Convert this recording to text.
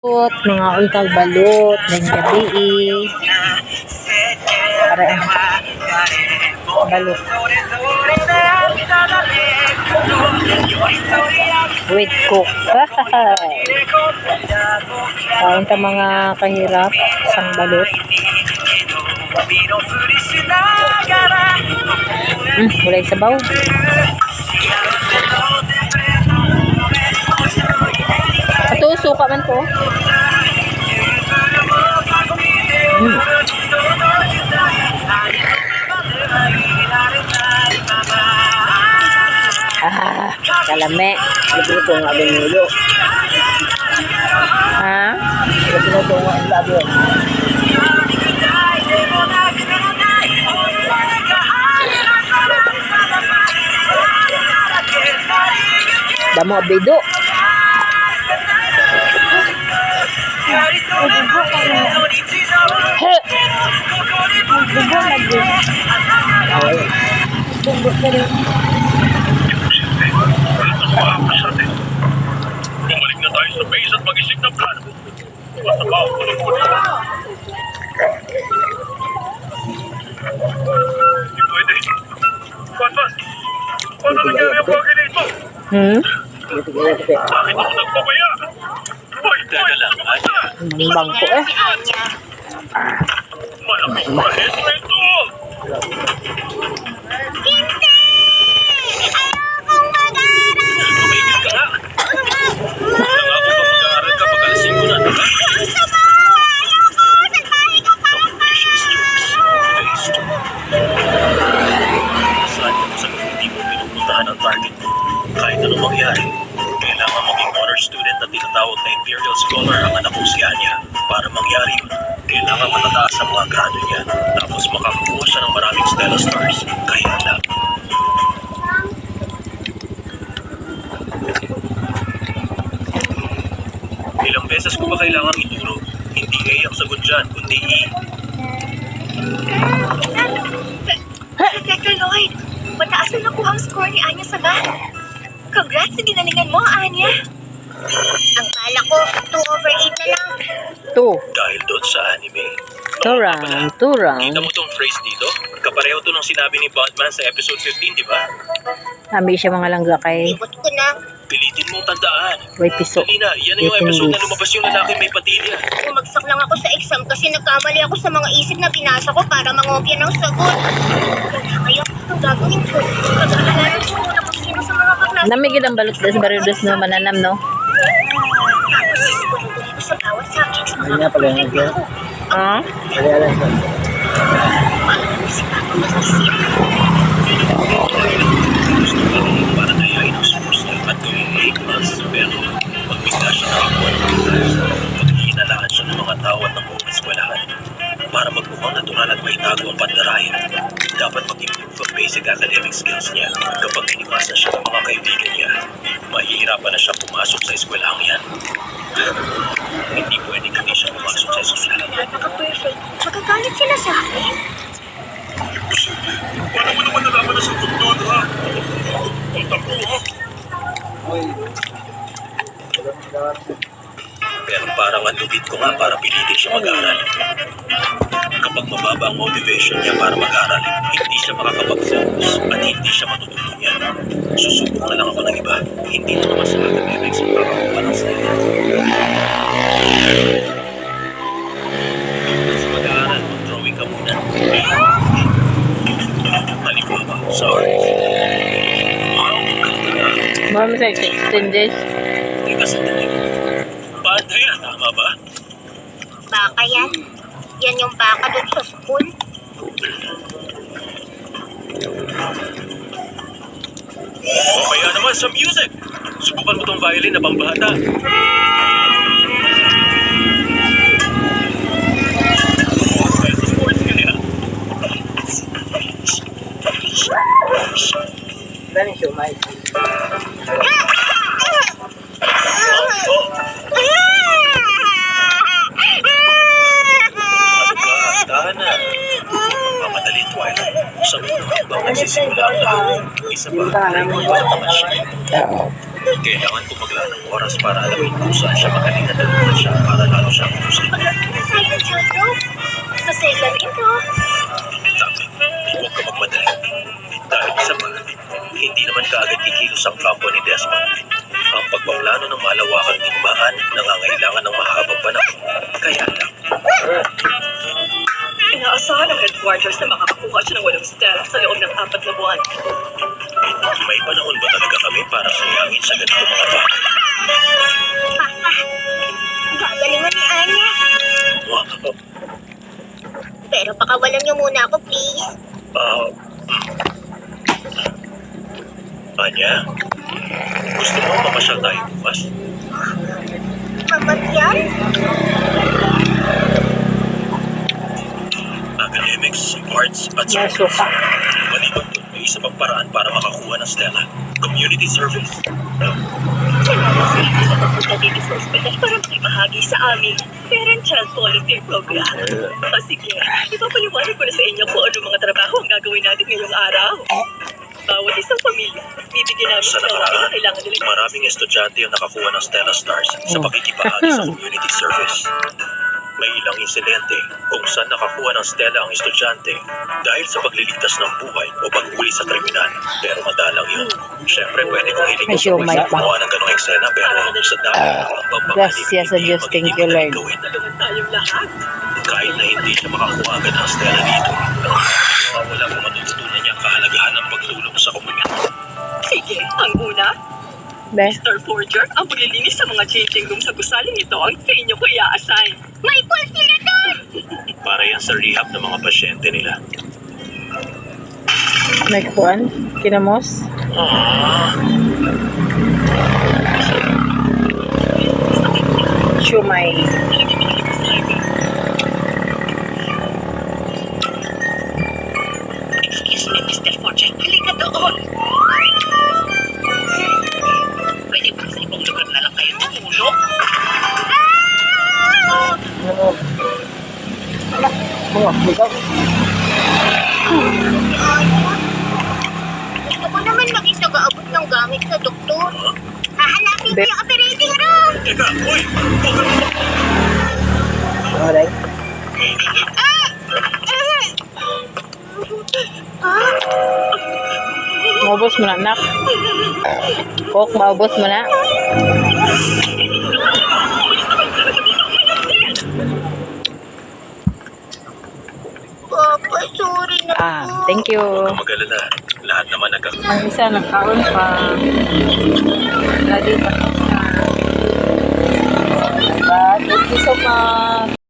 Mga untag balot ng gabi para balot with cook. Kain ta mga kahirap sang balot. Mulai sabaw. Ito suka man to. Kalame. Ito nga din nilo. Ha? Ito nga ang labo. Damo abido. Bumalik na tayo sa base at mag-isip ng plano. Basta ba ako ng puno? Hindi pwede. Paano nangyari ang bagay na ito? Bakit ako nagpapaya? Teka lang, Anya. Bangko Malaking mahit na ito. Tumigil ka nga. Nangako ba mag-aaral ka pag alas 5 na, diba? Saan ka sa hindi mo pinupuntahan ang target mo? Kahit anong mangyari, kailangan maging honor student na tinatawag na Imperial Scholar ang anak kong si Anya. Para mangyari yun, kailangan matataas ang mga grado niya. Tapos makakakuha siya ng maraming Stellar Stars. Kaya lang. Ilang beses ko ba kailangan ituro? Hindi A ang sagot dyan, kundi E. Teka, Lloyd. Mataas na nakuha ang score ni Anya sa math. Congrats sa ginalingan mo, Anya. Ang bala ko, 2/8 na lang. 2. Dahil doon sa anime. Turang. Kita mo tong phrase dito? Kapareho to ng sinabi ni Batman sa episode 15, di ba? Sabi siya mga langga kay Libot ko na. Pilitin mong tandaan. Way piso. Dali na, yan na yung episode na lumabas yung lalaki may patilya. Bumagsak lang ako sa exam kasi nagkamali ako sa mga isip na binasa ko para mangopya ng sagot. Kaya ang gagawin ko, pag-aalalan ko muna kung sino sa mga kaklase. Namigid ang balot des baridos no mananam no. Tapos sisipunin ko sa bawat subject sa Hindi mga nga pala yung kapatid ko. Ha? Kaya lang siya. Si Papa mag-isip. Gusto ko rin para nayain ang sports niya at gawing A+, pero magbigla siya ng ikuan ng class. Maghihinalaan siya ng mga tao at ng buong eskwelahan. Para magmukhang natural at maitago ang pandaraya, dapat mag-improve ang basic academic skills niya. Kapag iniwasan siya ng mga kaibigan niya, mahihirapan na siya pumasok sa eskwelahang yan. Hindi pwedeng hindi siya pumasok sa eskwelahan. Napaka-perfect. Magagalit sila sa akin. Paano mo naman nalaman na sa doktor, ha? Ang tapo, ha? Pero parang andubit ko nga para pilitin siya mag-aral. Kapag mababa ang motivation niya para mag-aral, hindi siya makakapag-focus at hindi siya matututungan. Susubok na lang ako ng iba. Hindi na naman sa academics ang makakakuha ng saya. Sa mag-aaral, mag-drawing ka muna. Halimbawa, sorry. Marami sa 16 days. Teka sa tayo. Paano yan? Tama ba? Baka yan. Yan yung baka doon sa school. O kaya naman sa music. Subukan mo tong violin na pambata. Kaya sa sports kaya. Dali siya, Mike. Dahan na. Mamadali, Twilight. Sa unang habang nagsisimula ang lahat, isa pa, naiwanan naman siya. Kailangan ko maglaan ng oras para alamin kung saan siya magaling at ano siya para Pero pakawalan niyo muna ako, please. Anya? Gusto mo mamasyal tayo bukas? Mamasyal? Academics, arts, at May sports. suka. Maliban doon, may isa pang paraan para makakuha ng Stella. Community service. Salamat sa inyo sa pagpunta dito sa ospital para makibahagi sa aming parent-child volunteer program. O sige, ipapaliwanag ko na sa inyo kung ano mga trabaho ang gagawin natin ngayong araw. Bawat isang pamilya, bibigyan namin Sa sila ng nakaraan, kailangan nila. maraming estudyante ang nakakuha ng Stella Stars sa pakikibahagi sa community service. May ilang insidente kung saan nakakuha ng Stella ang estudyante dahil sa pagliligtas ng buhay o paghuli sa kriminal. Pero madalang yun. Siyempre, pwede kong hilingin May siomay pa. gumawa ng ganong eksena pero sa dami ng pagpapahalik, Gracias sa Diyos, thank you, Lord. Tulungan tayong lahat. Kahit na hindi siya makakuha agad ng Stella dito, wala kung matututunan niya ang kahalagahan ng pagtulong sa komunidad. Sige, ang una, Be, Mr. Forger, ang paglilinis sa mga changing room sa gusaling ito ang sa inyo ko i-assign. May pool sila doon! Para yan sa rehab ng mga pasyente nila. may kuan. Kinamos. Siomay. Excuse me, Mr. Forger. Halika doon. Pwede ba sa ibang lugar na lang kayo tumulong? Ano? Mga, ikaw. Gusto ko naman maging taga-abot ng gamit sa doktor. Hahanapin ko Be- yung operating room. Teka, uy! Alright. Maubos mo na, anak. Kok, maubos mo na. Papa, sorry na po. Thank you. Mag-alala, lahat naman nagkakaroon. Ang isa nagkaroon pa. Ready pa. Thank you so much.